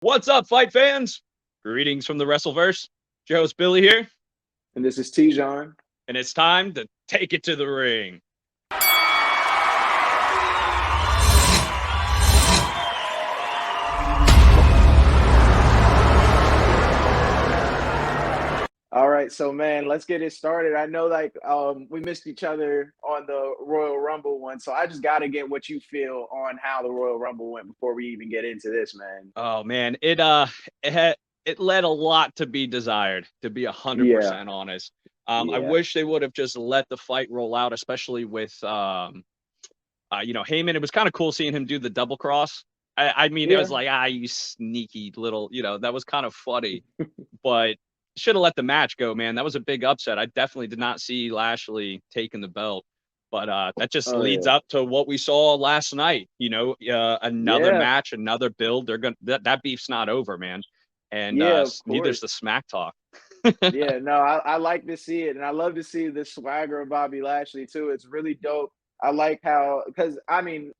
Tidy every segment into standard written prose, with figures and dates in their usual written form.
What's up, fight fans? Greetings from the Wrestleverse. Your host Billy here, And this is T-John. and it's time to take it to the ring. All right, so man, let's get it started. I know we missed each other on the Royal Rumble one, so I just got to get what you feel on how the Royal Rumble went before we even get into this, man. Oh man, it led a lot to be desired, to be 100% honest. I wish they would have just let the fight roll out, especially with Heyman. It was kind of cool seeing him do the double cross. It was like, you sneaky little, that was kind of funny, but should have let the match go, man. That was a big upset. I definitely did not see Lashley taking the belt, but that just leads up to what we saw last night. Another match, another build. They're gonna that beef's not over, man. And neither's the smack talk. I like to see it, and I love to see the swagger of Bobby Lashley too. It's really dope. I like how, because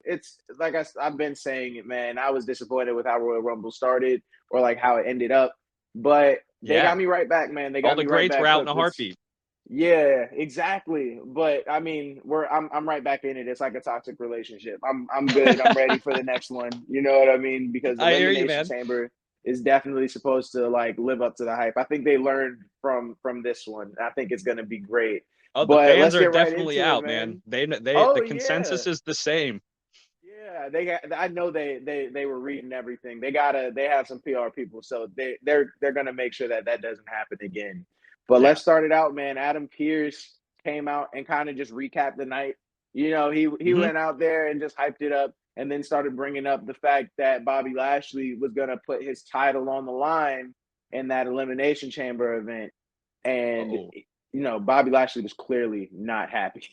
it's like I've been saying it, man. I was disappointed with how Royal Rumble started, or like how it ended up, but they got me right back, man. They got all the greats were out in a heartbeat. Yeah, exactly. But I'm right back in it. It's like a toxic relationship. I'm good. I'm ready for the next one. You know what I mean? Because the Elimination Chamber is definitely supposed to like live up to the hype. I think they learned from this one. I think it's gonna be great. Oh, the fans are definitely out, man. The consensus is the same. Yeah, I know they were reading everything. They have some PR people, so they're gonna make sure that doesn't happen again. But let's start it out, man. Adam Pearce came out and kind of just recapped the night. He went out there and just hyped it up, and then started bringing up the fact that Bobby Lashley was gonna put his title on the line in that Elimination Chamber event, and Bobby Lashley was clearly not happy.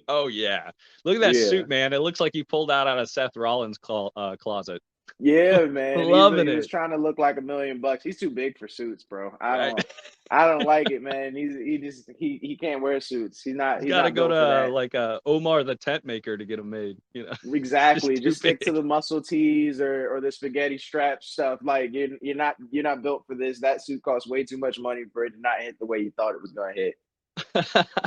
Oh, yeah. Look at that suit, man. It looks like he pulled out of Seth Rollins' closet. Yeah, man. Loving he was trying to look like $1 million. He's too big for suits, bro. I don't like it, man. He can't wear suits. He's got to go to like Omar the tent maker to get them made. Exactly. Just stick to the muscle tees or the spaghetti strap stuff. Like you're not built for this. That suit costs way too much money for it to not hit the way you thought it was gonna hit.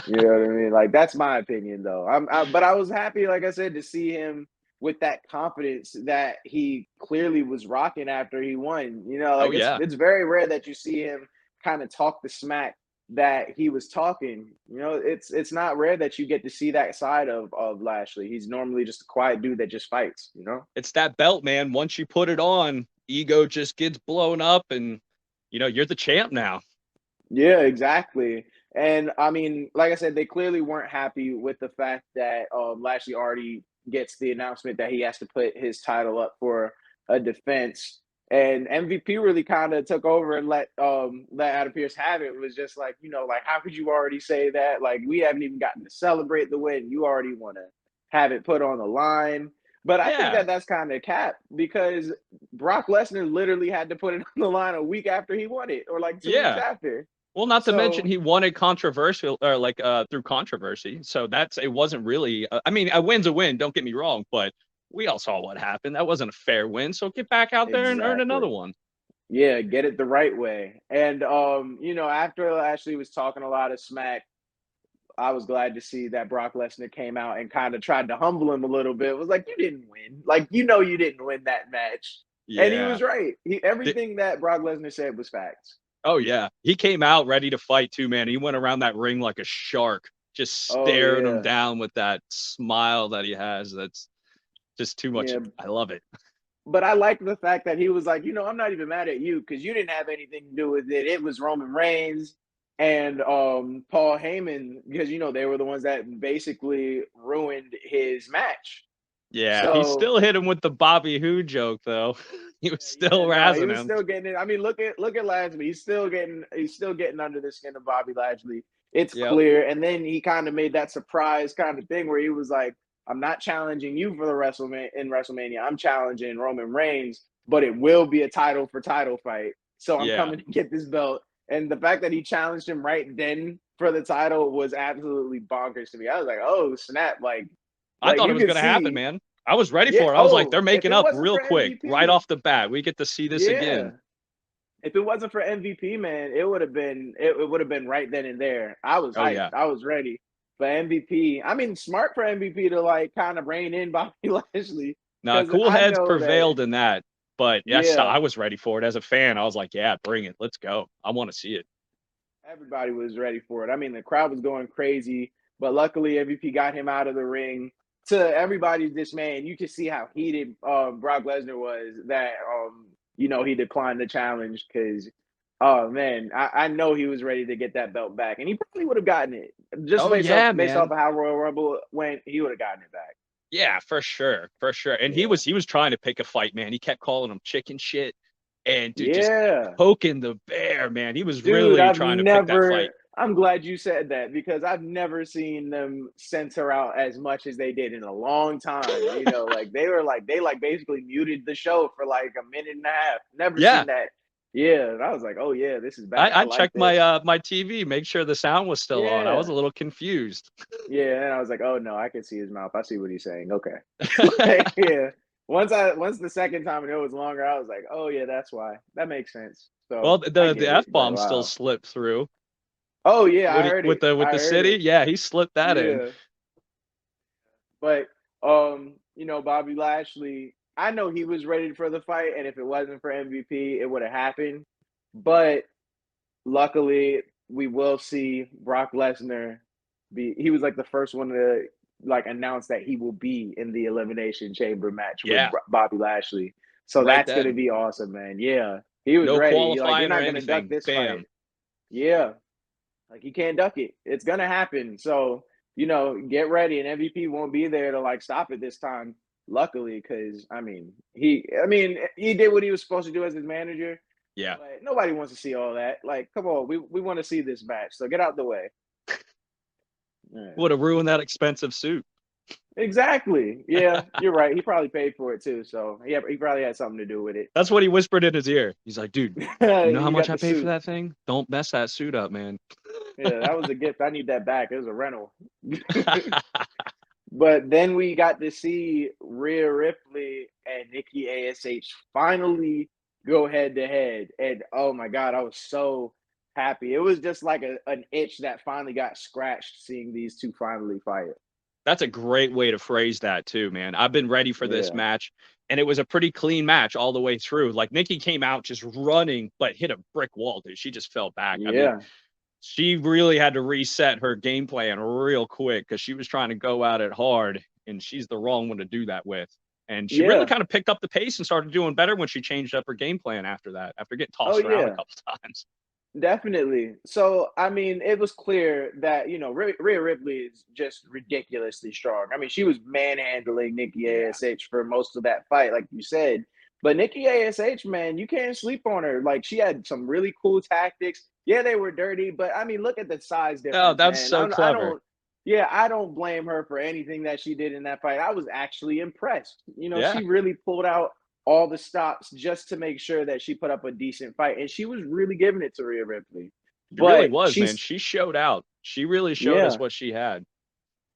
You know what I mean? Like, that's my opinion, though. But I was happy, like I said, to see him with that confidence that he clearly was rocking after he won. It's very rare that you see him kind of talk the smack that he was talking. It's not rare that you get to see that side of Lashley. He's normally just a quiet dude that just fights. It's that belt, man. Once you put it on, ego just gets blown up, and you're the champ now. Yeah, exactly. And like I said, they clearly weren't happy with the fact that Lashley already gets the announcement that he has to put his title up for a defense. And MVP really kind of took over and let Adam Pearce have it. It was just like, how could you already say that? Like, we haven't even gotten to celebrate the win. You already want to have it put on the line. But I think that's kind of cap, because Brock Lesnar literally had to put it on the line a week after he won it, or like 2 weeks after. Well, not to mention he won it controversial, or through controversy. So it wasn't really. A win's a win. Don't get me wrong, but we all saw what happened. That wasn't a fair win. So get back out there and earn another one. Yeah, get it the right way. And after Lashley was talking a lot of smack, I was glad to see that Brock Lesnar came out and kind of tried to humble him a little bit. It was like, you didn't win. Like, you didn't win that match. Yeah. And he was right. Everything that Brock Lesnar said was facts. Oh, yeah. He came out ready to fight, too, man. He went around that ring like a shark, just staring him down with that smile that he has. That's just too much. Yeah. I love it. But I like the fact that he was like, I'm not even mad at you, because you didn't have anything to do with it. It was Roman Reigns and Paul Heyman, because, they were the ones that basically ruined his match. Yeah, he still hit him with the Bobby Who joke, though. He was still razzing him. He was still getting it. Look at Lashley. He's still getting under the skin of Bobby Lashley. It's clear. And then he kind of made that surprise kind of thing where he was like, I'm not challenging you for the WrestleMania. I'm challenging Roman Reigns, but it will be a title for title fight. So I'm coming to get this belt. And the fact that he challenged him right then for the title was absolutely bonkers to me. I was like, oh, snap. I thought it was going to happen, man. I was ready for it. I was like, they're making up real quick, MVP, right off the bat. We get to see this again. If it wasn't for MVP, man, it would have been right then and there. I was hyped. Yeah. I was ready. But MVP, I mean, smart for MVP to like kind of rein in Bobby Lashley. No, cool heads prevailed in that. But yes, I was ready for it as a fan. I was like, yeah, bring it. Let's go. I want to see it. Everybody was ready for it. I mean, the crowd was going crazy, but luckily MVP got him out of the ring. To everybody's dismay, and you can see how heated Brock Lesnar was that he declined the challenge because oh man, I know he was ready to get that belt back, and he probably would have gotten it just based off of how Royal Rumble went. He would have gotten it back. Yeah, for sure. And he was trying to pick a fight, man. He kept calling him chicken shit and just poking the bear, man. He was really trying to pick that fight. I'm glad you said that because I've never seen them censor out as much as they did in a long time. Like they basically muted the show for like a minute and a half. Never seen that. Yeah, and I was like, oh yeah, this is bad. I checked my TV, make sure the sound was still on. I was a little confused. Yeah, and I was like, oh no, I can see his mouth. I see what he's saying. Okay. Yeah. Once the second time and it was longer, I was like, oh yeah, that's why. That makes sense. So well, the F-bomb still slipped through. Oh yeah, I heard with it. With the city. It. Yeah, he slipped that in. But Bobby Lashley, I know he was ready for the fight, and if it wasn't for MVP, it would have happened. But luckily, we will see Brock Lesnar he was like the first one to like announce that he will be in the Elimination Chamber match with Bobby Lashley. So that's gonna be awesome, man. Yeah. He was ready. You're not gonna duck this fight. Yeah. Like you can't duck it. It's gonna happen. So, get ready. And MVP won't be there to like stop it this time. Luckily, because he did what he was supposed to do as his manager. Yeah. But nobody wants to see all that. Like, come on, we want to see this match. So get out the way. Would have ruined that expensive suit. Exactly. Yeah, you're right. He probably paid for it too. So he probably had something to do with it. That's what he whispered in his ear. He's like, dude, you know how much I paid for that thing? Don't mess that suit up, man. Yeah, that was a gift. I need that back. It was a rental. But then we got to see Rhea Ripley and Nikki ASH finally go head to head. And oh my God, I was so happy. It was just like an itch that finally got scratched seeing these two finally fight. That's a great way to phrase that too, man. I've been ready for this match, and it was a pretty clean match all the way through. Like Nikki came out just running, but hit a brick wall, dude. She just fell back. Yeah. I mean, she really had to reset her game plan real quick because she was trying to go at it hard, and she's the wrong one to do that with. And she really kind of picked up the pace and started doing better when she changed up her game plan after that, after getting tossed around a couple times. Definitely. So, I mean, it was clear that, Rhea Ripley is just ridiculously strong. I mean, she was manhandling Nikki ASH for most of that fight, like you said. But Nikki ASH, man, you can't sleep on her. Like, she had some really cool tactics. Yeah, they were dirty, but, I mean, look at the size difference. Oh, that's so clever. I don't blame her for anything that she did in that fight. I was actually impressed. She really pulled out all the stops just to make sure that she put up a decent fight. And she was really giving it to Rhea Ripley. It really was, man. She showed out. She really showed us what she had.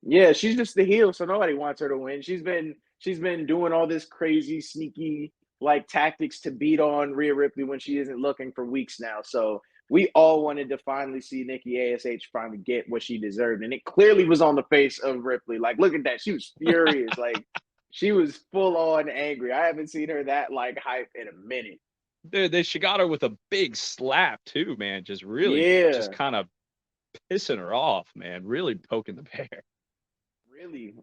Yeah, she's just the heel, so nobody wants her to win. She's been doing all this crazy, sneaky, like, tactics to beat on Rhea Ripley when she isn't looking for weeks now. So we all wanted to finally see Nikki ASH finally get what she deserved. And it clearly was on the face of Ripley. Like, look at that. She was furious. Like, she was full on angry. I haven't seen her that like hype in a minute. Dude, she got her with a big slap too, man. Just really, just kind of pissing her off, man. Really poking the bear.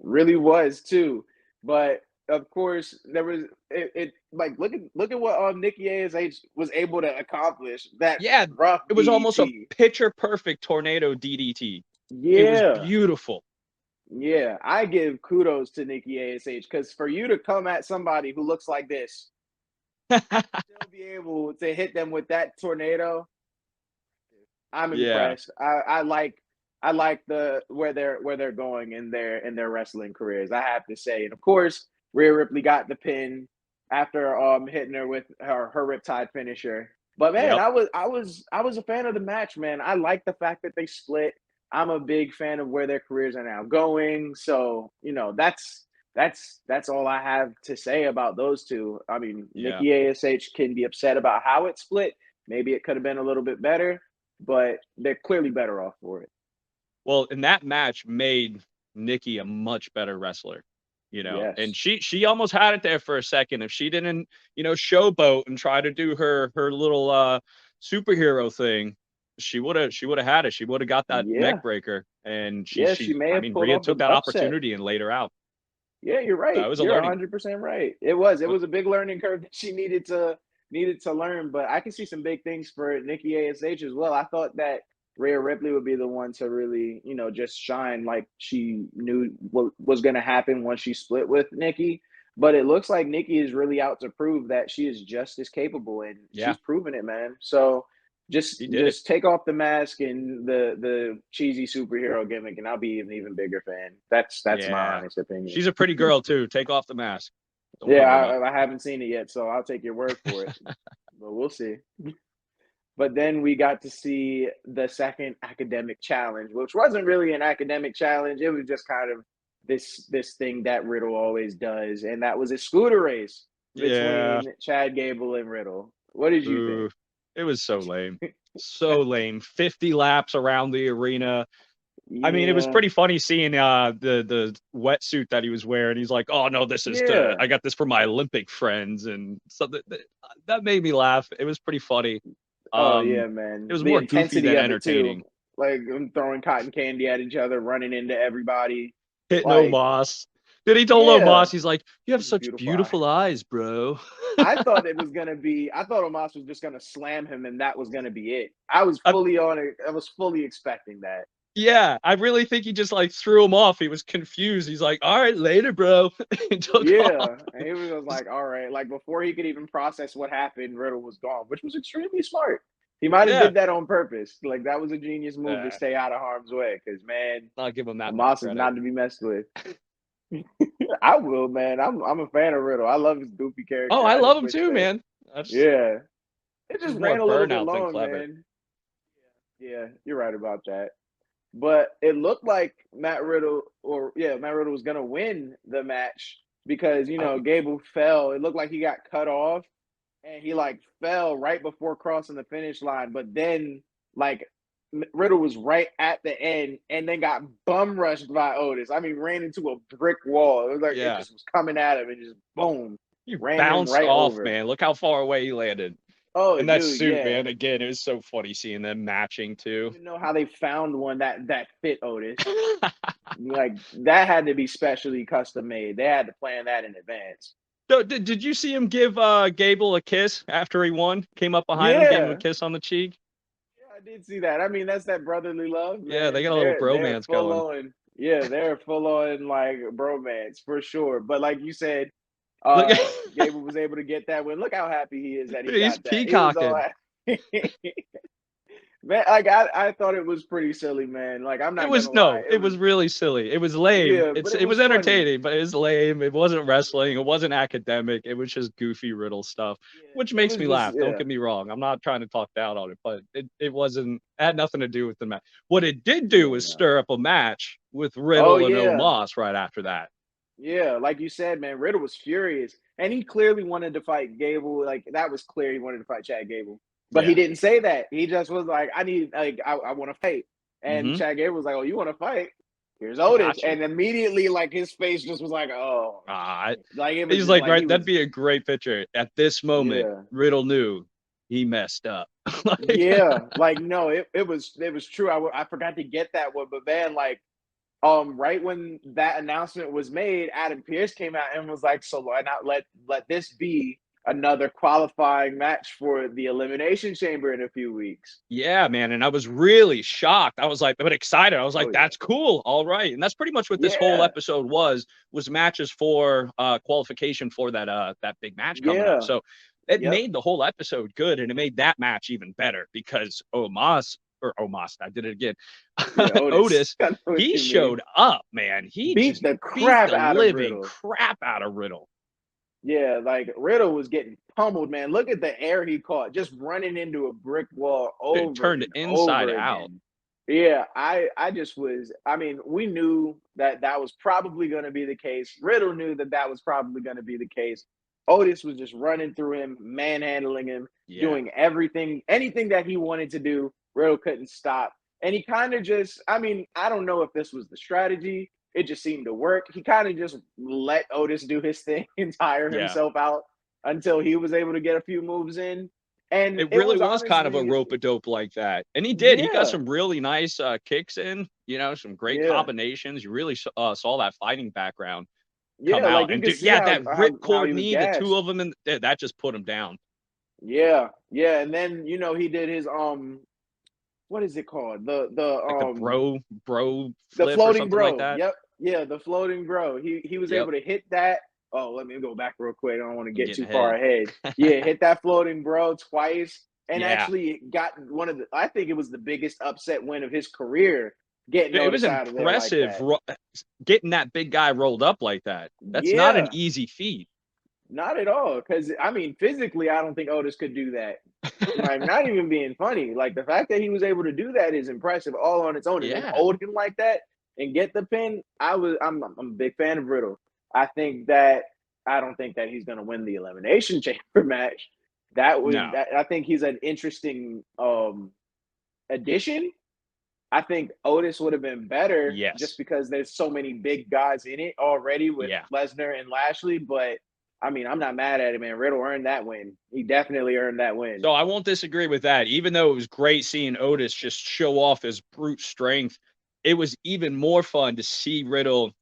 Really was too. But of course, there was it like look at what Nikki ASH was able to accomplish. That rough it was DDT. Almost a picture perfect tornado DDT. Yeah, it was beautiful. Yeah, I give kudos to Nikki ASH because for you to come at somebody who looks like this, still be able to hit them with that tornado, I'm impressed. I like where they're going in their wrestling careers. I have to say, and of course, Rhea Ripley got the pin after hitting her with her Riptide finisher. But man, I was a fan of the match, man. I like the fact that they split. I'm a big fan of where their careers are now going. So, that's that's all I have to say about those two. I mean, Nikki ASH can be upset about how it split. Maybe it could have been a little bit better, but they're clearly better off for it. Well, and that match made Nikki a much better wrestler, and she almost had it there for a second. If she didn't, showboat and try to do her little superhero thing, she would have had it. She would have got that neck breaker, and she may have pulled Rhea off took the that upset. opportunity and laid her out. Yeah, you're right. That was You're 100% right. It was a big learning curve that she needed to learn, but I can see some big things for Nikki ASH as well. I thought that Rhea Ripley would be the one to really, just shine like she knew what was going to happen once she split with Nikki. But it looks like Nikki is really out to prove that she is just as capable, and she's proven it, man. So just take off the mask and the cheesy superhero gimmick, and I'll be an even bigger fan. That's my honest opinion. She's a pretty girl too. Take off the mask. I haven't seen it yet, so I'll take your word for it. But we'll see. But then we got to see the second academic challenge, which wasn't really an academic challenge. It was just kind of this thing that Riddle always does, and that was a scooter race between Chad Gable and Riddle. What did you think? It was so lame. So lame. 50 laps around the arena. I mean, it was pretty funny seeing the wetsuit that he was wearing. He's like, "Oh no, this is I got this for my Olympic friends," and something that made me laugh. It was pretty funny. Man, it was more goofy than entertaining. Like throwing cotton candy at each other, running into everybody, hitting Omos. Then he told Omos, he's like, "You have such beautiful eyes, bro." I thought Omos was just gonna slam him, and that was gonna be it. I was fully on it. I was fully expecting that. Yeah, I really think he just like threw him off. He was confused. He's like, "All right, later, bro." And he was like, "All right." Like before he could even process what happened, Riddle was gone, which was extremely smart. He might have did that on purpose. Like that was a genius move to stay out of harm's way. Because man, I'll give him that. Omos is not to be messed with. I will, man. I'm a fan of Riddle. I love his goofy character. Oh, I love him too, man. It just ran a little bit long, man. Yeah, you're right about that. But it looked like Matt Riddle was gonna win the match because Gable fell. It looked like he got cut off, and he like fell right before crossing the finish line. But then Riddle was right at the end, and then got bum rushed by Otis. I mean, ran into a brick wall. It was like it just was coming at him, and just boom, you bounced off, man. Look how far away he landed. Oh, and that suit, man. Again, it was so funny seeing them matching too. I don't know how they found one that fit Otis. Like that had to be specially custom made. They had to plan that in advance. So, did you see him give Gable a kiss after he won? Came up behind him, gave him a kiss on the cheek. Yeah, I did see that. I mean, that's that brotherly love. Man. Yeah, they got a little bromance going. They're full on like bromance for sure. But like you said. Gable was able to get that win. Look how happy he is that he's peacocking. Man, like I thought it was pretty silly, man. Like I'm not. It was really silly. It was lame. Yeah, it was entertaining, but it was lame. It wasn't wrestling. It wasn't academic. It was just goofy Riddle stuff, which makes me laugh. Don't get me wrong. I'm not trying to talk down on it, but it wasn't. It had nothing to do with the match. What it did do was stir up a match with Riddle and Omos right after that. Yeah, like you said, man, Riddle was furious, and he clearly wanted to fight Gable. Like that was clear, he wanted to fight Chad Gable, but he didn't say that. He just was like, "I want to fight," and Chad Gable was like, "Oh, you want to fight? Here's Otis," and immediately, like his face just was like, "Oh," he's like, right. That'd be a great picture. At this moment, Riddle knew he messed up. No, it was true. I forgot to get that one, but man, like. Right when that announcement was made, Adam Pearce came out and was like, "So why not let this be another qualifying match for the Elimination Chamber in a few weeks?" Yeah, man, and I was really shocked. I was like, but excited. I was like, "That's cool, all right." And that's pretty much what this whole episode was matches for qualification for that big match coming up. So it made the whole episode good, and it made that match even better because Omos, I did it again. Otis, he showed up, man. He beat the crap out of Riddle. Yeah, like Riddle was getting pummeled, man. Look at the air he caught, just running into a brick wall over. It turned inside out. Yeah, I just was. I mean, we knew that that was probably going to be the case. Riddle knew that that was probably going to be the case. Otis was just running through him, manhandling him, Yeah. doing everything, anything that he wanted to do. Riddle couldn't stop, and he kind of just. I mean, I don't know if this was the strategy. It just seemed to work. He kind of just let Otis do his thing and tire Yeah. himself out until he was able to get a few moves in. And It it really was was kind of a honestly, rope-a-dope like that, and he did. He got yeah, some really nice kicks in. You know, some great yeah. combinations. You really saw that fighting background come Yeah, like out. you And can dude, see yeah, that how ripcord he was knee, the two gassed. of them, and that just put him down. Yeah, yeah, and then he did his what is it called? Like bro The flip or floating something like bro. that. Yep. Yeah, the floating bro. He was Yep, able to hit that. Oh, let me go back real quick. I don't want to I'm get getting too far ahead. ahead. Yeah, hit that floating bro twice and Yeah, actually got one of the I think it was the biggest upset win of his career getting it was Otis out of there like impressive that. getting that big guy rolled up like that. That's not an Yeah, easy feat. not at all. Because I mean, physically, I don't think Otis could do that. Like, not even being funny. Like the fact that he was able to do that is impressive all on its own, and then Yeah, hold him like that and get the pin. I'm a big fan of Riddle. I think that I don't think that he's going to win the elimination chamber match. no, I think he's an interesting addition. I think Otis would have been better just yes, because there's so many big guys in it already with yeah. Lesnar and Lashley. But I mean, I'm not mad at it, man. Riddle earned that win. He definitely earned that win. So I won't disagree with that. Even though it was great seeing Otis just show off his brute strength, it was even more fun to see Riddle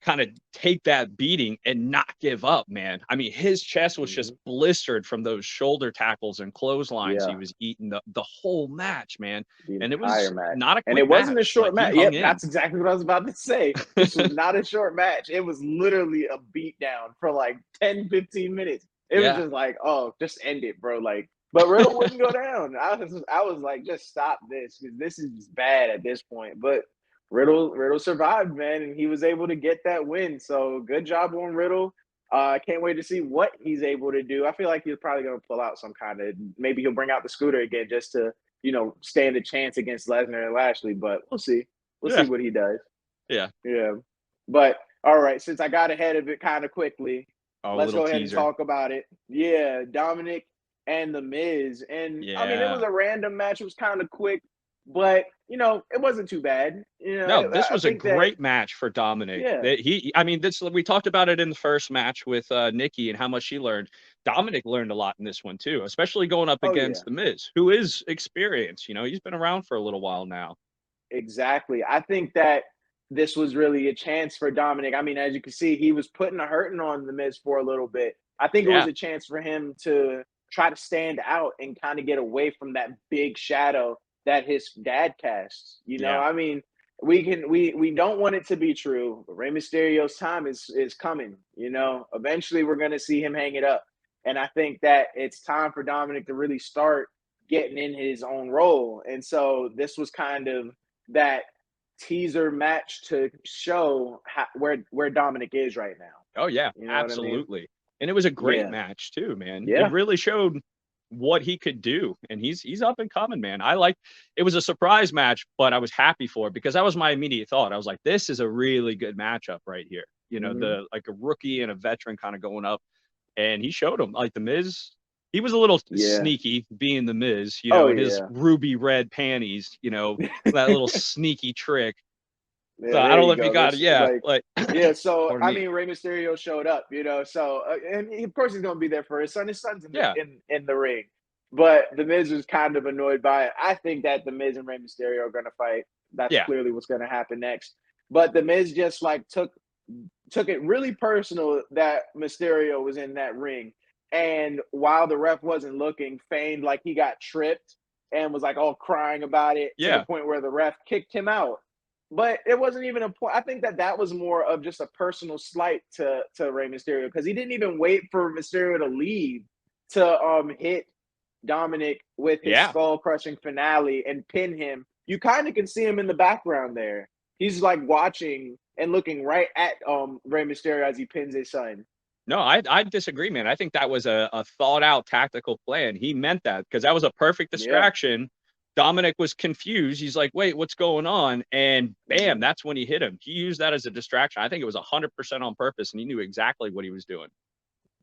kind of take that beating and not give up, man. I mean, his chest was just Mhm. blistered from those shoulder tackles and clotheslines he Yeah, was eating the whole match, man. the And it entire was match. not a And quick it wasn't a match. Like short he match. hung Yep, in. that's exactly what I was about to say. This was not a short match. It was literally a beatdown for like 10, 15 minutes. It was Yeah. just like, oh, just end it, bro. Like, but Riddle wouldn't go down. I was like, just stop this because this is bad at this point. But Riddle survived, man, and he was able to get that win. So good job on Riddle. I can't wait to see what he's able to do. I feel like he's probably going to pull out some kind of maybe he'll bring out the scooter again just to stand a chance against Lesnar and Lashley. But we'll see. We'll see Yeah. what he does. Yeah. Yeah. But all right, since I got ahead of it kind of quickly, Oh, a let's little go ahead and teaser. talk about it. Yeah, Dominik and The Miz. And I mean, it was Yeah. a random match. It was kind of quick, but it wasn't too bad. No, this I was a think that, great match for Dominik. yeah. That I mean, this we talked about it in the first match with Nikki and how much she learned. Dominik learned a lot in this one too, especially going up Oh, yeah. against the Miz, who is experienced. You know, he's been around for a little while now. Exactly. I think that this was really a chance for Dominik. I mean, as you can see, he was putting a hurting on the Miz for a little bit. I think it was Yeah, a chance for him to try to stand out and kind of get away from that big shadow that his dad casts. yeah. I mean, we don't want it to be true, but Rey Mysterio's time is coming. Eventually we're gonna see him hang it up. And I think that it's time for Dominik to really start getting in his own role. And so this was kind of that teaser match to show where Dominik is right now. Oh yeah, You know what I mean? absolutely. And it was a great Yeah, match too, man. It yeah, really showed what he could do, and he's up and coming, man. It was a surprise match, but I was happy for it because that was my immediate thought. I was like, this is a really good matchup right here. You know, hmm the like a rookie and a veteran kind of going up, and he showed him like the Miz. He was a little yeah. sneaky being the Miz, Oh in his yeah, ruby red panties, that little sneaky trick. So yeah. I There don't know you if you go. got it. There's Yeah, like, like, yeah. So pardon I me. mean, Rey Mysterio showed up. So and of course he's gonna be there for his son. His son's Yeah, in the ring, but the Miz was kind of annoyed by it. I think that the Miz and Rey Mysterio are gonna fight. That's yeah, clearly what's gonna happen next. But the Miz just like took it really personal that Mysterio was in that ring. And while the ref wasn't looking, feigned like he got tripped and was like all crying about it to the yeah. point where the ref kicked him out. But it wasn't even a point. I think that was more of just a personal slight to Rey Mysterio because he didn't even wait for Mysterio to leave to hit Dominik with his Yeah. skull crushing finale and pin him. You kind of can see him in the background there. He's like watching and looking right at Rey Mysterio as he pins his son. No, I disagree, man. I think that was a thought out tactical plan. He meant that because that was a perfect Yeah. distraction Dominik was confused. He's like, wait, what's going on? And bam, that's when he hit him. He used that as a distraction. I think it was 100% on purpose, and he knew exactly what he was doing.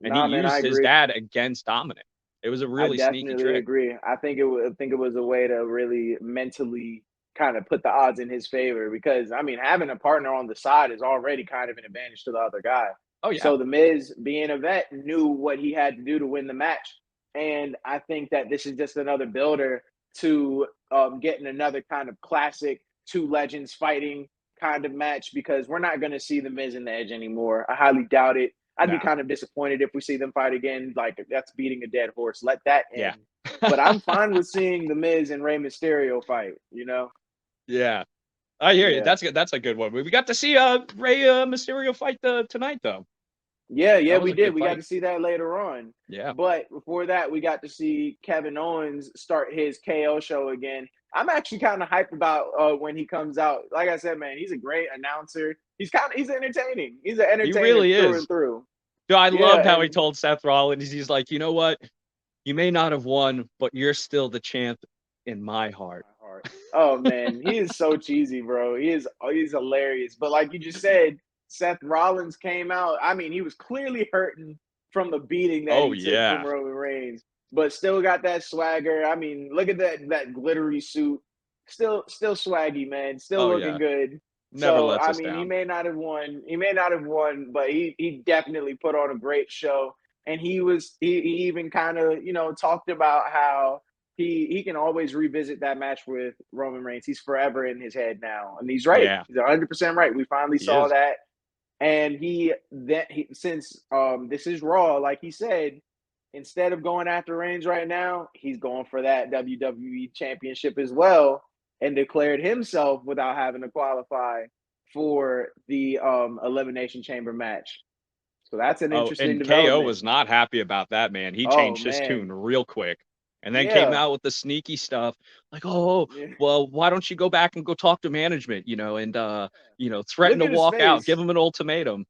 And he used his dad against Dominik. It was a really sneaky trick. I definitely agree. I think it was a way to really mentally kind of put the odds in his favor, because I mean, having a partner on the side is already kind of an advantage to the other guy. Oh yeah. So the Miz, being a vet, knew what he had to do to win the match, and I think that this is just another builder to getting another kind of classic two legends fighting kind of match, because we're not going to see the Miz and the Edge anymore. I highly doubt it. I'd be kind of disappointed if we see them fight again. Like, that's beating a dead horse. Let that end. Yeah. But I'm fine with seeing the Miz and Rey Mysterio fight, you know? Yeah. I hear you. That's good. That's a good one. We got to see Rey Mysterio fight tonight, though. Yeah, we did. We got to see that later on. Yeah. But before that, we got to see Kevin Owens start his KO show again. I'm actually kind of hyped about when he comes out. Like I said, man, he's a great announcer. He's entertaining. He's an entertainer through and through. Dude, I loved how he told Seth Rollins, he's like, you know what? You may not have won, but you're still the champ in my heart. Oh man, he is so cheesy, bro. He's hilarious. But like you just said, Seth Rollins came out. I mean, he was clearly hurting from the beating that he took from Roman Reigns, but still got that swagger. I mean, look at that glittery suit. Still swaggy, man. Still looking good. Never lets us down. He may not have won, but he definitely put on a great show. And he even kind of, you know, talked about how he can always revisit that match with Roman Reigns. He's forever in his head now. And he's right. Yeah. He's 100% right. We finally saw that. And since this is Raw, like he said, instead of going after Reigns right now, he's going for that WWE Championship as well, and declared himself without having to qualify for the Elimination Chamber match. So that's an interesting development. KO was not happy about that, man. He changed his tune real quick. And then came out with the sneaky stuff, like, well, why don't you go back and go talk to management, you know, and, you know, threaten to walk out, give him an ultimatum.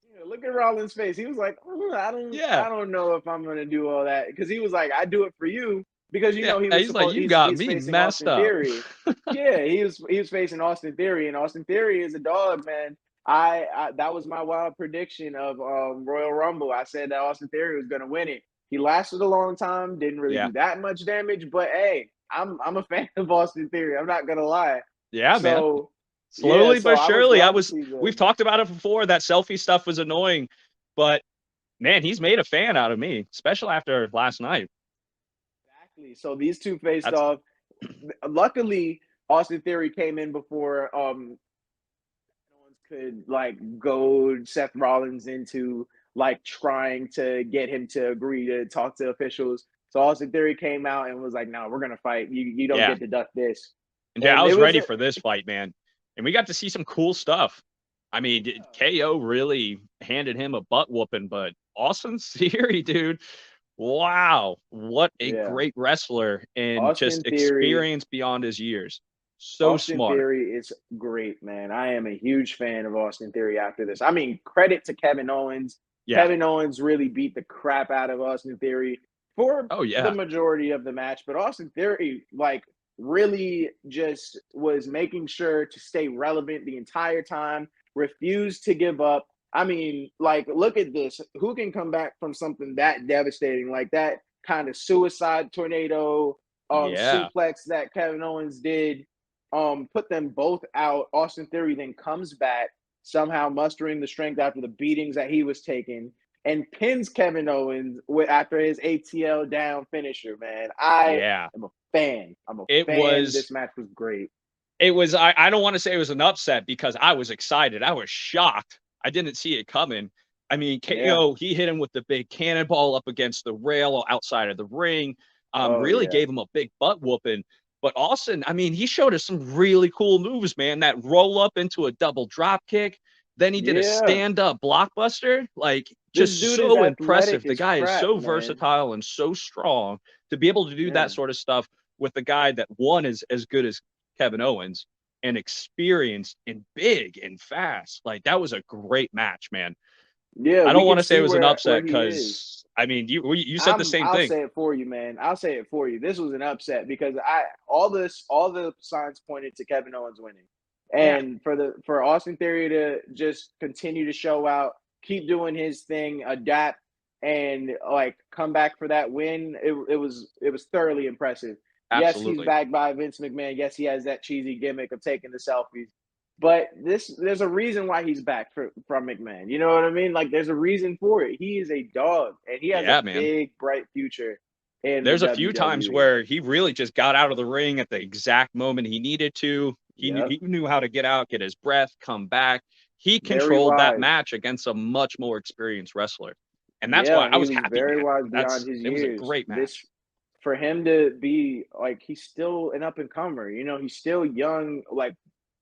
Yeah, look at Rollins' face. He was like, I don't know if I'm going to do all that. Because he was like, I do it for you. Because, you know, he's like, you got me messed up. Yeah, he was facing Austin Theory. And Austin Theory is a dog, man. That was my wild prediction of Royal Rumble. I said that Austin Theory was going to win it. He lasted a long time, didn't really do that much damage, but hey, I'm a fan of Austin Theory. I'm not gonna lie. Yeah, man. Slowly but surely, we've talked about it before. That selfie stuff was annoying, but man, he's made a fan out of me, especially after last night. Exactly. So these two faced off. Luckily, Austin Theory came in before Owens could like goad Seth Rollins into like trying to get him to agree to talk to officials. So Austin Theory came out and was like, no, we're going to fight. You don't get to duck this. And I was ready for this fight, man. And we got to see some cool stuff. I mean, KO really handed him a butt whooping, but Austin Theory, dude, wow. What a great wrestler and Austin experience beyond his years. So Austin smart. Theory is great, man. I am a huge fan of Austin Theory after this. I mean, credit to Kevin Owens. Yeah. Kevin Owens really beat the crap out of Austin Theory for the majority of the match. But Austin Theory, like, really just was making sure to stay relevant the entire time, refused to give up. I mean, like, look at this. Who can come back from something that devastating, like that kind of suicide tornado suplex that Kevin Owens did? Put them both out. Austin Theory then comes back, somehow mustering the strength after the beatings that he was taking, and pins Kevin Owens after his ATL down finisher, man. I am a fan. This match was great. It was, I don't want to say it was an upset because I was excited. I was shocked. I didn't see it coming. I mean, KO, he hit him with the big cannonball up against the rail outside of the ring. Gave him a big butt whooping. But Austin, I mean, he showed us some really cool moves, man. That roll up into a double drop kick. Then he did a stand-up blockbuster. Like, just so impressive. The guy is so versatile and so strong to be able to do that sort of stuff with a guy that, one, is as good as Kevin Owens and experienced and big and fast. Like, that was a great match, man. Yeah, I we don't can want to say see it was an where upset he is. because I mean you said the same I'll thing. say it for you, man. I'll say it for you. This was an upset because all the signs pointed to Kevin Owens winning. Yeah, And for Austin Theory to just continue to show out, keep doing his thing, adapt, and like come back for that win, it was thoroughly impressive. Yes, he's absolutely. backed by Vince McMahon. Yes, he has that cheesy gimmick of taking the selfies. But there's a reason why he's back from McMahon. You know what I mean? Like there's a reason for it. He is a dog, and he has a Yeah, man. big, bright future in the There's a few times WWE. where he really just got out of the ring at the exact moment he needed to. Yep, He knew how to get out, get his breath, come back. He very controlled that wise. match against a much more experienced wrestler. And that's why Yeah, I he was was happy, very man. wise beyond his It was a years. great This match. for him to be like he's still an up and comer. You know, he's still young. Like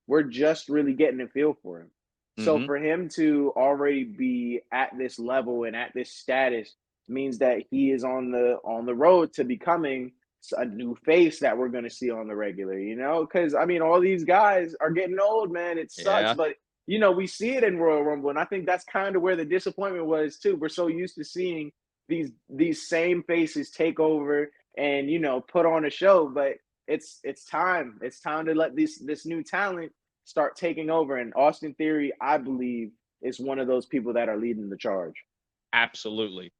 we're just really getting a feel for him. So Hmm. for him to already be at this level and at this status means that he is on the road to becoming a new face that we're going to see on the regular, you know? Cuz I mean all these guys are getting old, man. It sucks, Yeah. but you know, we see it in Royal Rumble and I think that's kind of where the disappointment was too. We're so used to seeing these same faces take over and you know, put on a show, but it's time. It's time to let this new talent start taking over. And Austin Theory, I believe, is one of those people that are leading the charge. Absolutely. Yeah.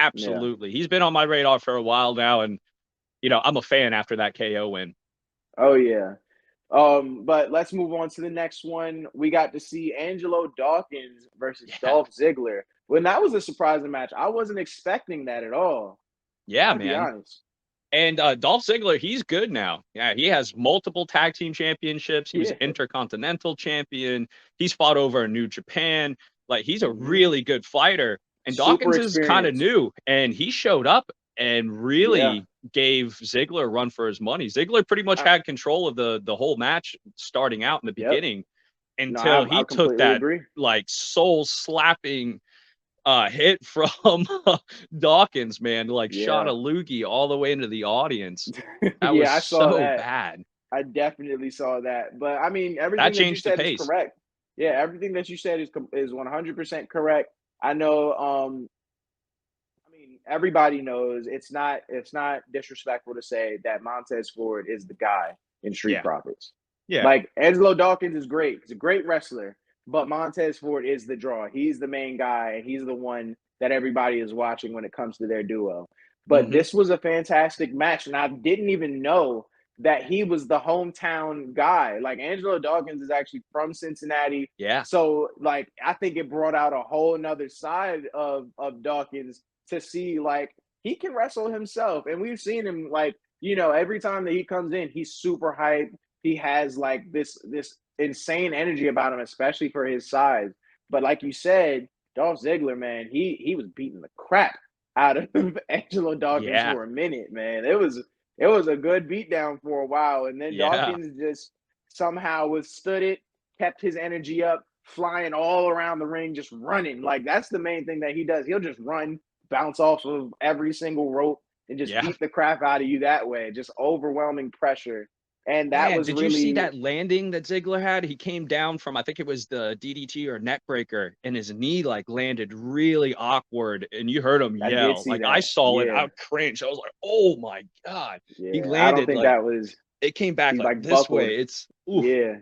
Absolutely. He's been on my radar for a while now. And, I'm a fan after that KO win. Oh yeah. But let's move on to the next one. We got to see Angelo Dawkins versus Yeah. Dolph Ziggler. When that was a surprising match. I wasn't expecting that at all. Yeah, Gotta be man. honest. And Dolph Ziggler, he's good now. Yeah, he has multiple tag team championships. He was Yeah. Intercontinental champion. He's fought over in New Japan. Like he's a Hmm. really good fighter. And Super Dawkins is kind of experienced. new, and he showed up and Yeah. really gave Ziggler a run for his money. Ziggler pretty much I, had control of the whole match starting out in the yep. beginning No, until he I took completely that agree. like soul slapping hit from Dawkins, man, like shot a Yeah. loogie all the way into the audience. That was Yeah, I saw so that. bad. I definitely saw that. But I mean, That everything that you changed the said is pace. correct. Yeah, everything that you said is 100% correct. I know I mean, everybody knows it's not disrespectful to say that Montez Ford is the guy in Street Yeah. Profits. Yeah. Like Angelo Dawkins is great. He's a great wrestler, but Montez Ford is the draw. He's the main guy, and he's the one that everybody is watching when it comes to their duo. But Hmm. this was a fantastic match, and I didn't even know that he was the hometown guy. Like Angelo Dawkins is actually from Cincinnati. Yeah. So like I think it brought out a whole nother side of Dawkins to see like he can wrestle himself. And we've seen him like, you know, every time that he comes in, he's super hyped. He has like this insane energy about him, especially for his size. But like you said, Dolph Ziggler, man, he was beating the crap out of Angelo Dawkins Yeah. for a minute, man. It was a good beatdown for a while. And then Yeah. Dawkins just somehow withstood it, kept his energy up, flying all around the ring, just running. Like that's the main thing that he does. He'll just run, bounce off of every single rope, and just Yeah. beat the crap out of you that way. Just overwhelming pressure. And that Man, was did you see really that landing that Ziggler had? He came down from, I think it was the DDT or neck breaker, and his knee like landed really awkward. And you heard him I did yell. see Like I that. saw it, Yeah. I cringed. I was like, oh my God. He Yeah. I don't landed think like that was it came back he like like this buckled. way. It's oof, Yeah.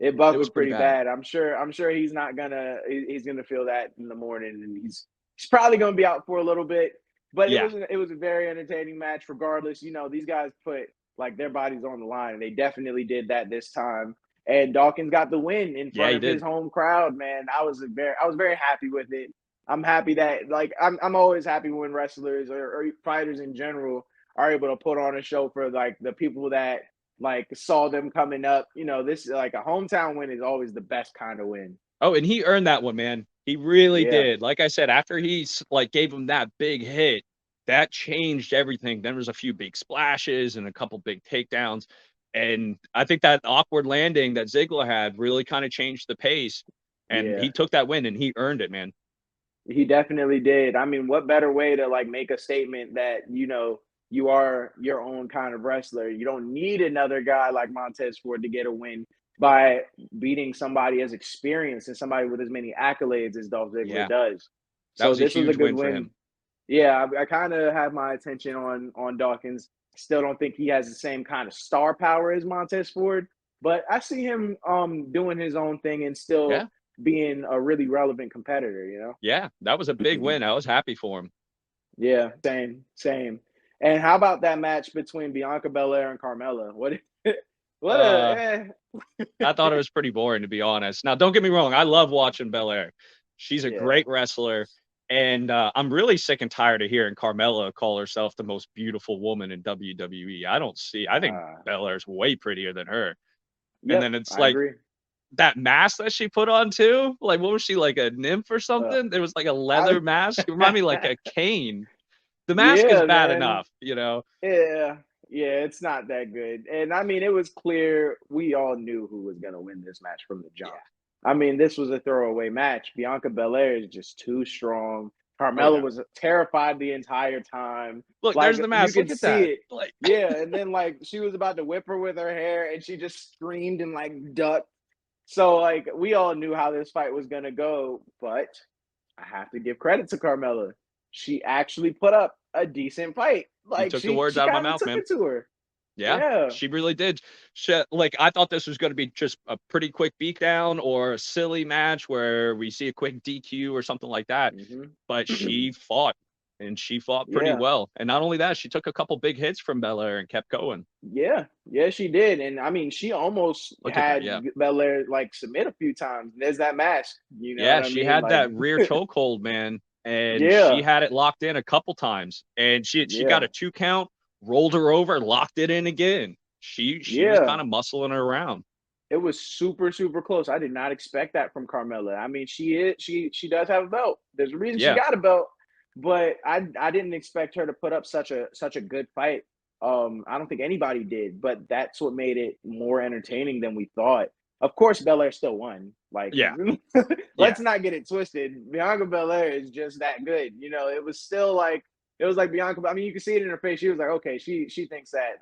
It it was buckled pretty pretty bad. bad. I'm sure he's not gonna he's gonna feel that in the morning and he's probably gonna be out for a little bit. But Yeah. it was a very entertaining match regardless. You know, these guys put like their bodies on the line and they definitely did that this time. And Dawkins got the win in Yeah, front he of his did. home crowd, man. I was very happy with it. I'm happy that like I'm always happy when wrestlers or fighters in general are able to put on a show for like the people that like saw them coming up. You know, this like a hometown win is always the best kind of win. Oh, and he earned that one, man. He really Yeah. did. Like I said, after like gave him that big hit, that changed everything. Then there's a few big splashes and a couple big takedowns. And I think that awkward landing that Ziggler had really kind of changed the pace. And Yeah. he took that win and he earned it, man. He definitely did. I mean, what better way to like make a statement that, you know, you are your own kind of wrestler. You don't need another guy like Montez Ford to get a win. by beating somebody as experienced and somebody with as many accolades as Dolph Ziggler does. That was a this was a huge good win for him. Yeah, I kind of have my attention on Dawkins. Still don't think he has the same kind of star power as Montez Ford, but I see him doing his own thing and still being a really relevant competitor, you know? Yeah, that was a big win. I was happy for him. Yeah, same. And how about that match between Bianca Belair and Carmella? I thought it was pretty boring, to be honest. Now, don't get me wrong. I love watching Belair. She's a great wrestler. And I'm really sick and tired of hearing Carmella call herself the most beautiful woman in WWE. I think Belair's way prettier than her. And then it's like that mask that she put on too. Like, what was she, like a nymph or something? There was like a leather mask. It reminded me like a cane. The mask is bad enough, you know? Yeah, it's not that good. And I mean, it was clear we all knew who was going to win this match from the jump. I mean, this was a throwaway match. Bianca Belair is just too strong. Carmella was terrified the entire time. Look, there's the mask. You could see it. And then like she was about to whip her with her hair, and she just screamed and like ducked. So like we all knew how this fight was gonna go, but I have to give credit to Carmella. She actually put up a decent fight. Like you took the words out of my mouth, man. It to her. Yeah, she really did. Like, I thought this was going to be just a pretty quick beatdown or a silly match where we see a quick DQ or something like that. But she fought, and she fought pretty well. And not only that, she took a couple big hits from Belair and kept going. Yeah, she did. And I mean, she almost had Belair like submit a few times. There's that match, you know. Yeah, she had that rear chokehold, man, and she had it locked in a couple times, and she got a 2 count. Rolled her over, locked it in again. She was kind of muscling her around. It was super, super close. I did not expect that from Carmella. I mean, she does have a belt. There's a reason she got a belt, but I didn't expect her to put up such a good fight. I don't think anybody did, but that's what made it more entertaining than we thought. Of course, Belair still won. Like, let's not get it twisted. Bianca Belair is just that good. You know, it was still like. It was like Bianca. I mean, you can see it in her face. She was like, "Okay, she thinks that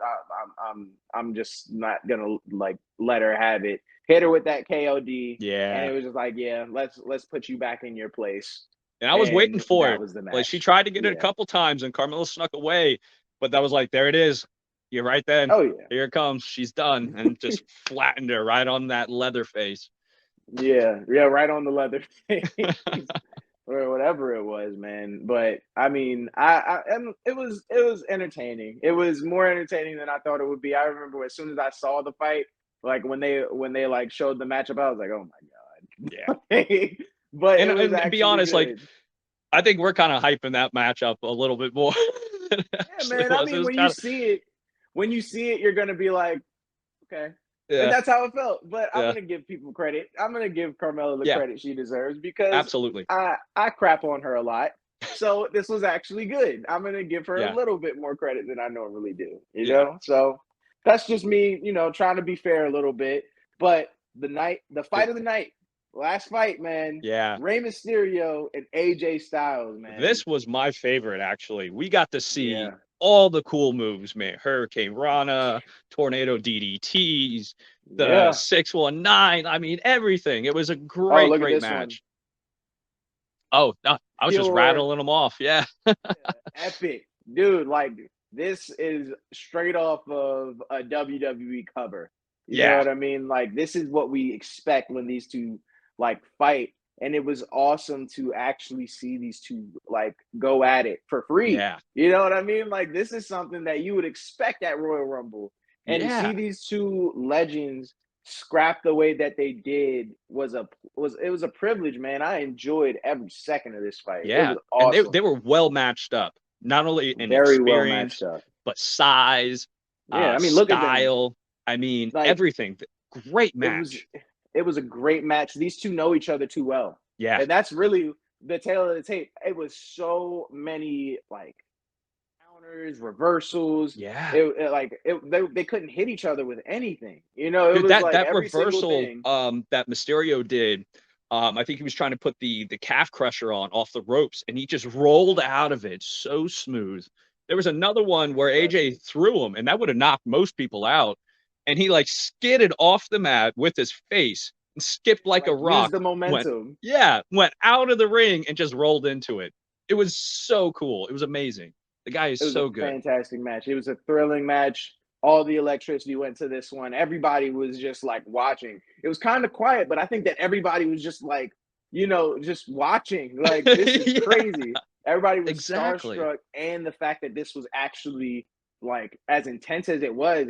I'm just not gonna like let her have it. Hit her with that KOD." Yeah, and it was just like, "Yeah, let's put you back in your place." And I was waiting for it. Like she tried to get it a couple times, and Carmella snuck away, but that was like, there it is. You're right then. Oh yeah, here it comes. She's done, and just flattened her right on that leather face. Yeah, right on the leather face. Or whatever it was, man. But I mean, it was entertaining. It was more entertaining than I thought it would be. I remember as soon as I saw the fight, like when they like showed the matchup, I was like, oh my god. Yeah. But and to be honest, like I think we're kind of hyping that matchup a little bit more. Yeah, man. I mean, when you see it, you're gonna be like, okay. Yeah. And that's how it felt. But I'm gonna give people credit. I'm gonna give Carmella the credit she deserves because absolutely I crap on her a lot. So this was actually good. I'm gonna give her a little bit more credit than I normally do. You know? So that's just me, you know, trying to be fair a little bit. But the fight of the night, last fight, man. Yeah. Rey Mysterio and AJ Styles, man. This was my favorite, actually. We got to see all the cool moves, man. Hurricane Rana, Tornado DDTs, the 619. I mean, everything. It was a great match. Oh, I was just rattling them off. Yeah. Epic. Dude, like, this is straight off of a WWE cover. You know what I mean? Like, this is what we expect when these two, like, fight. And it was awesome to actually see these two like go at it for free. Yeah. You know what I mean? Like this is something that you would expect at Royal Rumble. And to see these two legends scrap the way that they did was a privilege, man. I enjoyed every second of this fight. Yeah. It was awesome. And they were well matched up. Not only in very experience, well matched up, but size, I mean, look style. At them. I mean, like, everything. Great match. It was a great match. These two know each other too well. Yeah. And that's really the tail of the tape. It was so many like counters, reversals. Yeah. They couldn't hit each other with anything. You know, Dude, that reversal that Mysterio did. I think he was trying to put the calf crusher on off the ropes, and he just rolled out of it so smooth. There was another one where AJ threw him, and that would have knocked most people out. and he like skidded off the mat with his face and skipped like a rock. Used the momentum. Went out of the ring and just rolled into it. It was so cool. It was amazing. The guy is so good. Fantastic match. It was a thrilling match. All the electricity went to this one. Everybody was just like watching. It was kind of quiet, but I think that everybody was just like, just watching. Like, this is crazy. Everybody was starstruck, and the fact that this was actually like as intense as it was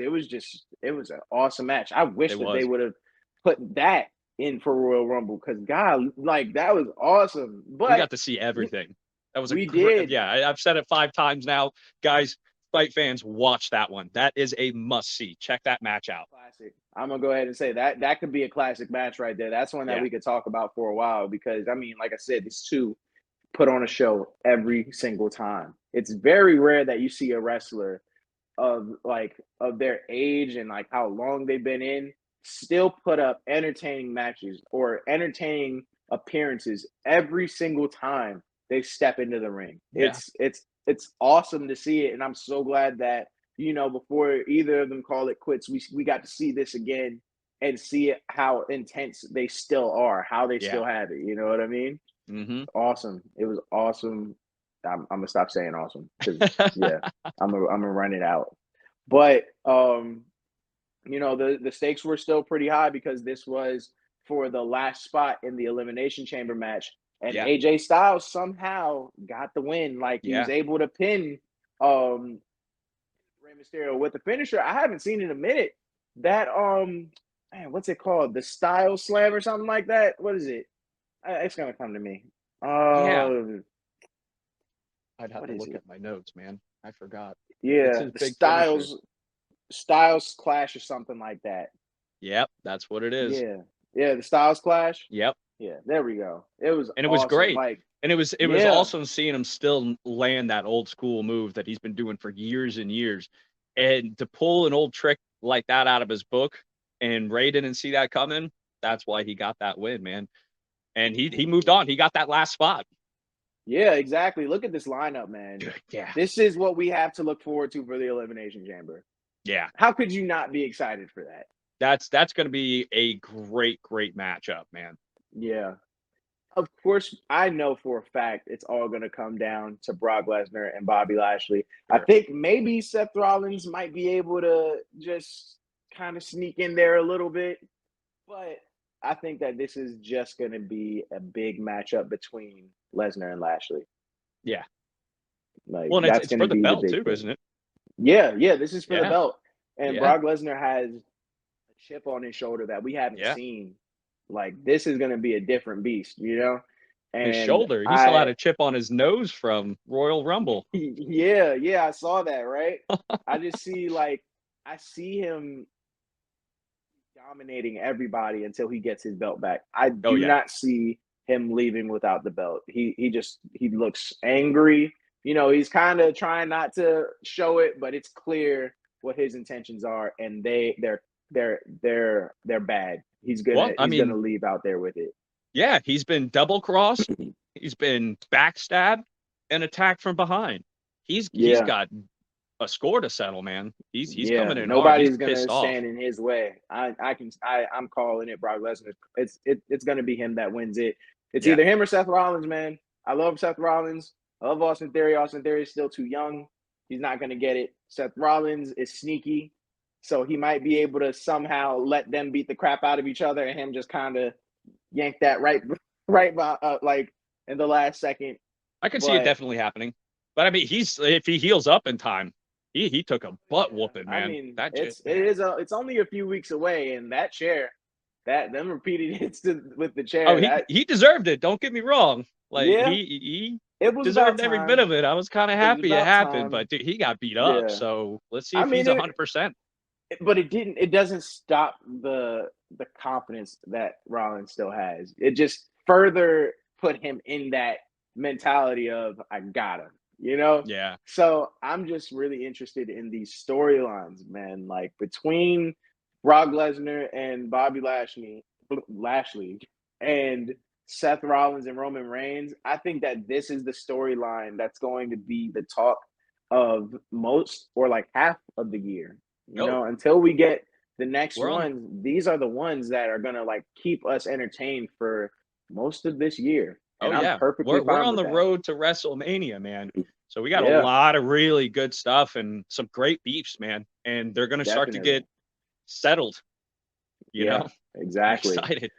an awesome match. I wish that they would have put that in for Royal Rumble, because God, like, that was awesome. But we got to see everything. That was I've said it 5 times now, guys. Fight fans, watch that one. That is a must see. Check that match out. Classic. I'm gonna go ahead and say that could be a classic match right there. That's one that we could talk about for a while, because I mean, like I said, these two put on a show every single time. It's very rare that you see a wrestler of their age and like how long they've been in still put up entertaining matches or entertaining appearances every single time they step into the ring. Yeah. It's awesome to see it, and I'm so glad that before either of them call it quits, we got to see this again and see how intense they still are, how they still have it. You know what I mean? Mm-hmm. Awesome. It was awesome. I'm gonna stop saying awesome, because I'm gonna run it out. But the stakes were still pretty high, because this was for the last spot in the Elimination Chamber match. And AJ Styles somehow got the win. Like, he was able to pin Rey Mysterio with the finisher. I haven't seen in a minute that what's it called? The Styles Slam or something like that. What is it? It's gonna come to me. I'd have to look at my notes, man. I forgot. Yeah, Styles Clash or something like that. Yep, that's what it is. Yeah, the Styles Clash. Yep. Yeah, there we go. It was and it awesome. was great. Like, and it was awesome seeing him still land that old school move that he's been doing for years and years, and to pull an old trick like that out of his book, and Ray didn't see that coming. That's why he got that win, man. And he moved on. He got that last spot. Yeah, exactly. Look at this lineup, man. Yeah. This is what we have to look forward to for the Elimination Chamber. Yeah. How could you not be excited for that? That's going to be a great matchup, man. Yeah. Of course, I know for a fact it's all going to come down to Brock Lesnar and Bobby Lashley. Sure. I think maybe Seth Rollins might be able to just kind of sneak in there a little bit, but I think that this is just going to be a big matchup between Lesnar and Lashley. Yeah. Like, well, it's for the belt too, isn't it? Yeah, this is for the belt. And Brock Lesnar has a chip on his shoulder that we haven't seen. Like, this is going to be a different beast, And his shoulder. He still had a chip on his nose from Royal Rumble. Yeah, I saw that, right? I see him dominating everybody until he gets his belt back. I do not see him leaving without the belt. He looks angry. He's kind of trying not to show it, but it's clear what his intentions are, and they're bad. He's gonna leave out there with it. Yeah, he's been double crossed, he's been backstabbed and attacked from behind. He's got a score to settle, man. He's coming in. Nobody's gonna stand in his way. I'm calling it. Brock Lesnar. It's gonna be him that wins it. It's either him or Seth Rollins, man. I love Seth Rollins. I love Austin Theory. Austin Theory is still too young. He's not gonna get it. Seth Rollins is sneaky, so he might be able to somehow let them beat the crap out of each other, and him just kind of yank that right by, like, in the last second. I can see it definitely happening, but I mean, if he heals up in time, he took a butt whooping, man. I mean, it's only a few weeks away, and that chair, them repeated hits with the chair. Oh, he deserved it. Don't get me wrong. Like, he deserved every bit of it. I was kind of happy it happened, but dude, he got beat up. Yeah. So let's see if he's 100%. But it doesn't stop the confidence that Rollins still has. It just further put him in that mentality of, I got him, Yeah. So I'm just really interested in these storylines, man. Like, between Brock Lesnar and Bobby Lashley and Seth Rollins and Roman Reigns, I think that this is the storyline that's going to be the talk of most, or like half of the year. Until we get the next ones, these are the ones that are gonna like keep us entertained for most of this year. And I'm perfectly fine we're on with the that. road to WrestleMania, man. So we got a lot of really good stuff and some great beefs, man. And they're gonna start to get settled. You know? Exactly. I'm excited.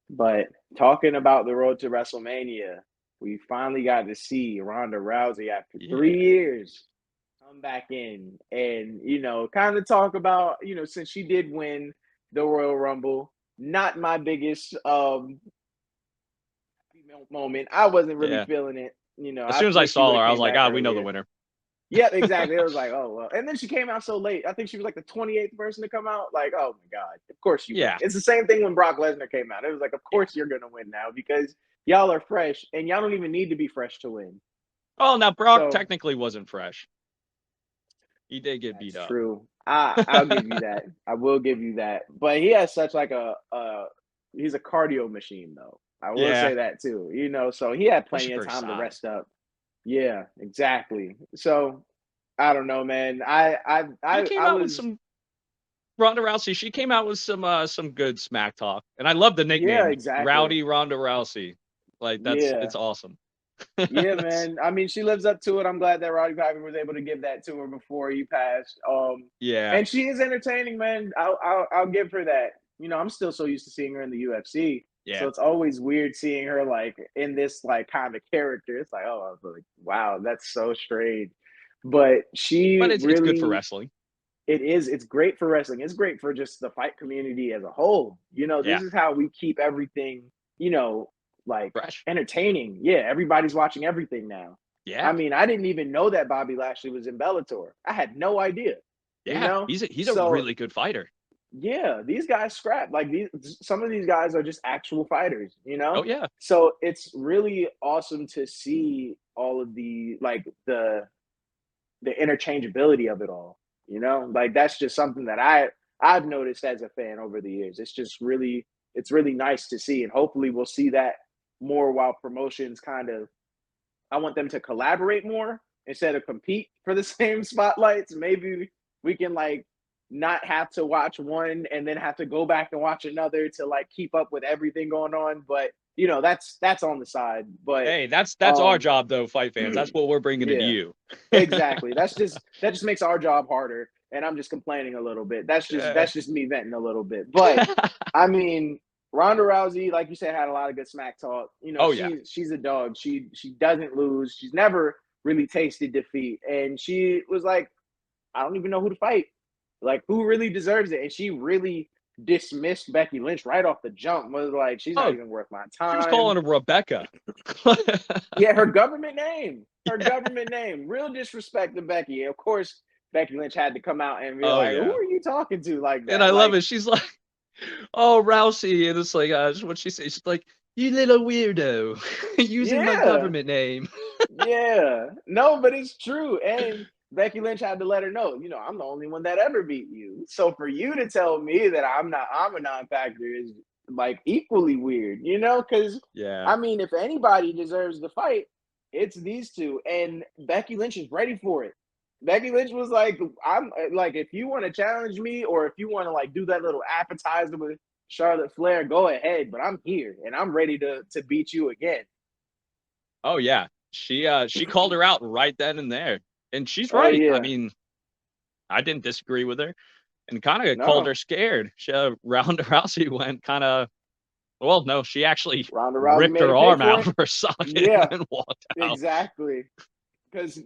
But talking about the road to WrestleMania, we finally got to see Ronda Rousey after 3 years come back in and, you know, kind of talk about, you know, since she did win the Royal Rumble, not my biggest moment. I wasn't really feeling it. You know, as soon as I saw her, I was like, we know the winner. Yeah, exactly. It was like, oh, well. And then she came out so late. I think she was like the 28th person to come out. Like, oh my God, of course you win. It's the same thing when Brock Lesnar came out. It was like, of course you're going to win now because y'all are fresh and y'all don't even need to be fresh to win. Oh, now Brock technically wasn't fresh. He did get beat up. True. I'll give you that. I will give you that. But he has such like he's a cardio machine though. I will say that too. You know, so he had plenty of time to rest up. Yeah, exactly. So I don't know, man. I came out with some Ronda Rousey. She came out with some good smack talk, and I love the nickname, Rowdy Ronda Rousey. Like it's awesome. Yeah, man. I mean, she lives up to it. I'm glad that Roddy Piper was able to give that to her before he passed. And she is entertaining, man. I'll give her that. You know, I'm still so used to seeing her in the UFC. So it's always weird seeing her like in this like kind of character. It's like, oh, I was like, wow, that's so strange. But it's good for wrestling. It is. It's great for wrestling. It's great for just the fight community as a whole. You know, this is how we keep everything, you know, like fresh, entertaining. Yeah, everybody's watching everything now. Yeah. I mean, I didn't even know that Bobby Lashley was in Bellator. I had no idea. Yeah, you know? he's a really good fighter. Yeah, these guys scrap. Like some of these guys are just actual fighters, you know? Oh yeah. So it's really awesome to see all of the like the interchangeability of it all, you know? Like that's just something that I've noticed as a fan over the years. It's really nice to see, and hopefully we'll see that more while promotions I want them to collaborate more instead of compete for the same spotlights. Maybe we can like not have to watch one and then have to go back and watch another to like keep up with everything going on. But you know, that's on the side. But hey, that's our job though, fight fans. That's what we're bringing to you. Exactly. That just makes our job harder. And I'm just complaining a little bit. That's just me venting a little bit. But I mean, Ronda Rousey, like you said, had a lot of good smack talk. You know, she's a dog. She doesn't lose. She's never really tasted defeat. And she was like, I don't even know who to fight. Like, who really deserves it? And she really dismissed Becky Lynch right off the jump. Was like, she's not even worth my time. She was calling her Rebecca. Yeah, her government name. Her government name. Real disrespect to Becky. Of course, Becky Lynch had to come out and be like, who are you talking to like that? And I love it. She's like, oh, Rousey. And it's like, what she says. She's like, you little weirdo. Using my government name. Yeah. No, but it's true. And Becky Lynch had to let her know, you know, I'm the only one that ever beat you. So for you to tell me that I'm a non-factor is like equally weird, you know? Because, I mean, if anybody deserves the fight, it's these two. And Becky Lynch is ready for it. Becky Lynch was like, I'm like, if you want to challenge me or if you want to like do that little appetizer with Charlotte Flair, go ahead. But I'm here and I'm ready to beat you again. Oh yeah. She called her out right then and there. And she's right. Oh, yeah. I mean, I didn't disagree with her and kind of called her scared. Ronda Rousey went kind of, well, no, she actually ripped her arm out of her socket and walked out. Exactly. Because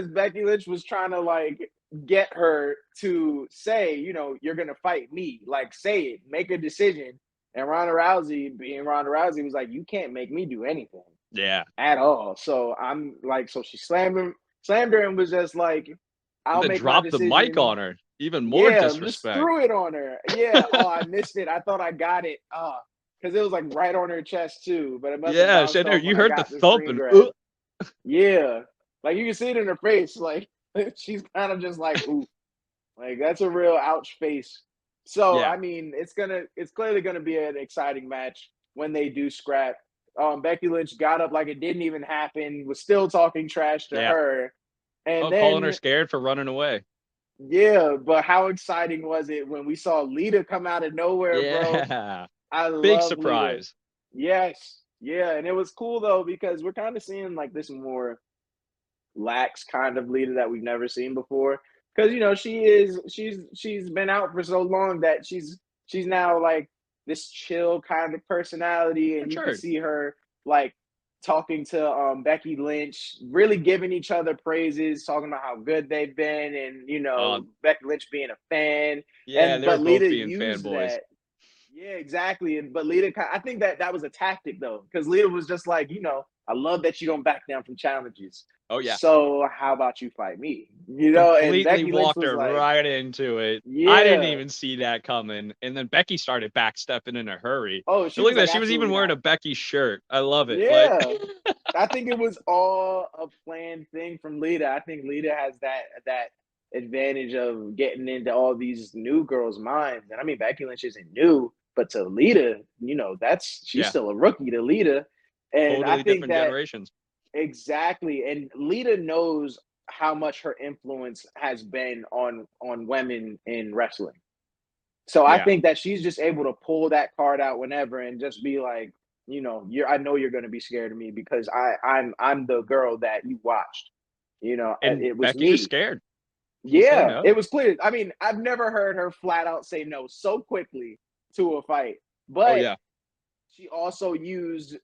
Becky Lynch was trying to like get her to say, you know, you're going to fight me. Like, say it, make a decision. And Ronda Rousey, being Ronda Rousey, was like, you can't make me do anything. Yeah. At all. So I'm like, so she slammed her and was just like, I'll make drop the mic on her. Even more disrespect. Just threw it on her. Yeah. Oh, I missed it. I thought I got it. Because it was like right on her chest too. But it must have you heard the thump and yeah. Like you can see it in her face. Like she's kind of just like, ooh. Like that's a real ouch face. So I mean, it's clearly gonna be an exciting match when they do scrap. Becky Lynch got up like it didn't even happen, was still talking trash to her. And then calling her scared for running away. Yeah, but how exciting was it when we saw Lita come out of nowhere, bro? Yeah. I Big love Lita. surprise. Yes. Yeah, and it was cool though because we're kind of seeing like this more lax kind of Lita that we've never seen before. Because she's been out for so long that she's now like this chill kind of personality, and you can Matured. see her like talking to Becky Lynch, really giving each other praises, talking about how good they've been, and Becky Lynch being a fan. Yeah, they were But both Lita being used fanboys. that. Yeah, exactly. But Lita, I think that was a tactic though, because Lita was just like, I love that you don't back down from challenges. Oh yeah. So how about you fight me? And Completely Becky Lynch walked was her like, right into it. I didn't yeah. even see that coming. And then Becky started backstepping in a hurry. Oh, And she look was at like, that. She was even absolutely wearing not. a Becky shirt. I love it. Like Yeah. I think it was all a planned thing from Lita. I think Lita has that advantage of getting into all these new girls' minds. And I mean, Becky Lynch isn't new, but to Lita, she's yeah, still a rookie to Lita. And I totally think different that generations. exactly. And Lita knows how much her influence has been on women in wrestling. So I Yeah. think that she's just able to pull that card out whenever and just be like, I know you're going to be scared of me because I'm the girl that you watched. And It was Becky just me. scared. She said Yeah, no. it was clear. I mean, I've never heard her flat out say no so quickly to a fight. Oh But yeah. she also used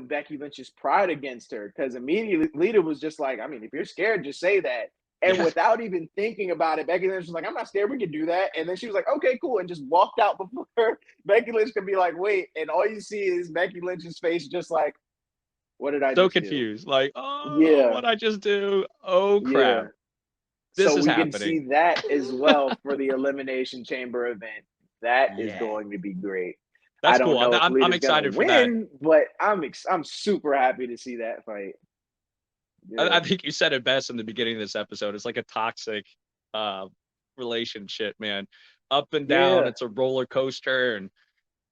Becky Lynch's pride against her because immediately Lita was just like, I mean, if you're scared, just say that. And Yeah. without even thinking about it, Becky Lynch was like, I'm not scared. We can do that. And then she was like, okay, cool. And just walked out before Becky Lynch could be like, wait. And all you see is Becky Lynch's face just like, what did I So just do? confused. Like, oh, Yeah. what I just do? Oh Yeah. crap. This So is we can happening. see that as well for the Elimination Chamber event. That is Yeah. going to be great. I That's don't cool. know if I'm Lita's gonna excited for that. win, but I'm super happy to see that fight. Yeah, I think you said it best in the beginning of this episode. It's like a toxic relationship, man. Up and down. yeah, It's a roller coaster. And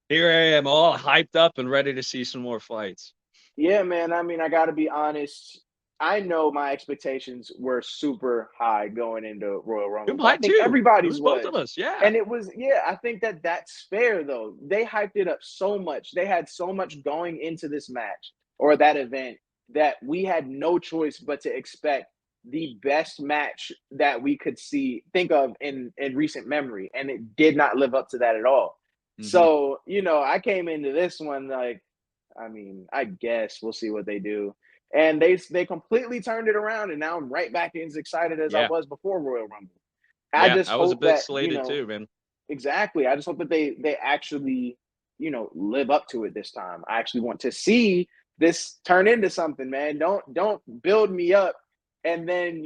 here I am all hyped up and ready to see some more fights. yeah, man. I mean, I got to be honest. I know my expectations were super high going into Royal Rumble, but I Mine think too. It everybody's was both of was. us. Yeah. And it was, yeah, I think that that's fair though. They hyped it up so much. They had so much going into this match or that event that we had no choice but to expect the best match that we could think of in recent memory, and it did not live up to that at all. Mm-hmm. So, I came into this one like, I mean, I guess we'll see what they do. And they completely turned it around, and now I'm right back as excited as I Yeah. was before Royal Rumble. I Yeah. just I was a hope bit that, slated too, man. exactly. I just hope that they actually, live up to it this time. I actually want to see this turn into something, man. Don't build me up and then,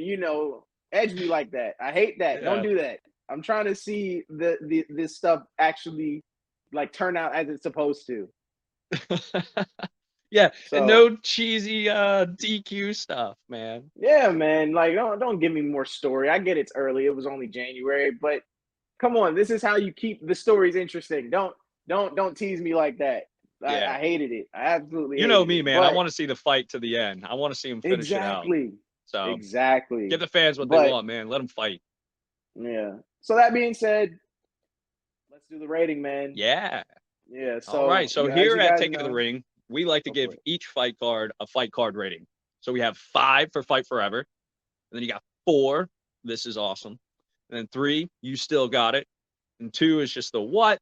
edge me like that. I hate that. Don't Yeah. do that. I'm trying to see this stuff actually like turn out as it's supposed to. Yeah. And So no cheesy DQ stuff, man. yeah, man. Like, don't give me more story. I get it's early. It was only January, but come on. This is how you keep the stories interesting. Don't tease me like that. Yeah. I hated it. I absolutely You know hated me, it. man. I But want to see the fight to the end. I want to see him finish it out. exactly, So exactly. give the fans what they But want, man. Let them fight. yeah. So that being said, let's do the rating, man. Yeah. Yeah. All right. So So as here you at guys Take It to the know, Ring, we like to go for give it. each fight card a fight card rating. So we have 5 for Fight Forever. And then you got 4. This is awesome. And then 3, you still got it. And 2 is just the what.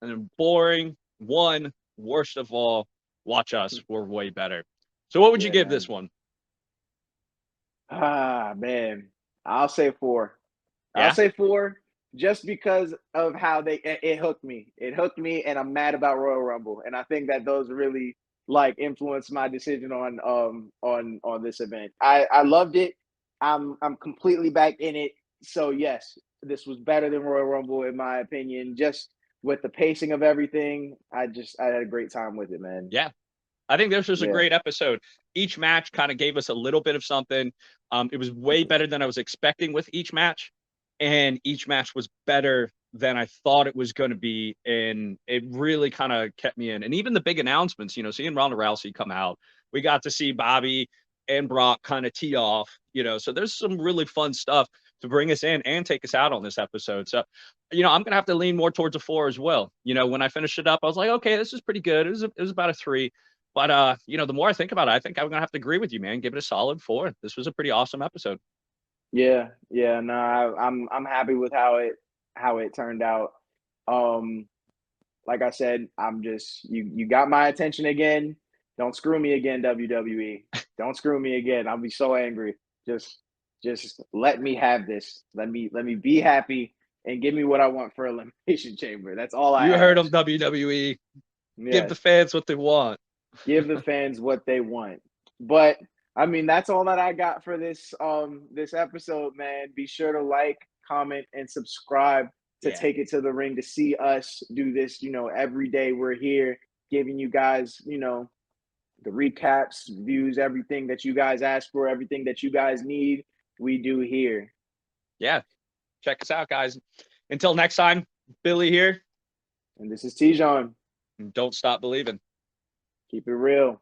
And then boring. 1, worst of all, watch us. We're way better. So what would you Yeah, give this man. one? Ah, man. I'll say 4. I'll Yeah. say 4 just because of how it hooked me. It hooked me, and I'm mad about Royal Rumble. And I think that those really like influenced my decision on this event. I loved it. I'm completely back in it. So yes, this was better than Royal Rumble in my opinion. Just with the pacing of everything, I had a great time with it, man. Yeah. I think this was a Yeah. great episode. Each match kind of gave us a little bit of something. It was way better than I was expecting with each match. And each match was better than I thought it was going to be. And it really kind of kept me in. And even the big announcements, seeing Ronda Rousey come out, we got to see Bobby and Brock kind of tee off, so there's some really fun stuff. to bring us in and take us out on this episode. So, I'm going to have to lean more towards a 4 as well. When I finished it up, I was like, okay, this is pretty good. It was about a 3. But, the more I think about it, I think I'm going to have to agree with you, man. Give it a solid 4. This was a pretty awesome episode. Yeah. No, I'm happy with how it turned out. Like I said, I'm just you got my attention again. Don't screw me again, WWE. Don't screw me again. I'll be so angry. Just let me have this. Let me be happy and give me what I want for Elimination Chamber. That's all I You ask. heard them, WWE. Yes. Give the fans what they want. Give the fans what they want. But I mean, that's all that I got for this this episode, man. Be sure to like, comment, and subscribe to Take It to the Ring, to see us do this, every day. We're here giving you guys, the recaps, views, everything that you guys ask for, everything that you guys need, we do here. Yeah. Check us out, guys. Until next time, Billy here. And this is Tijon. Don't stop believing. Keep it real.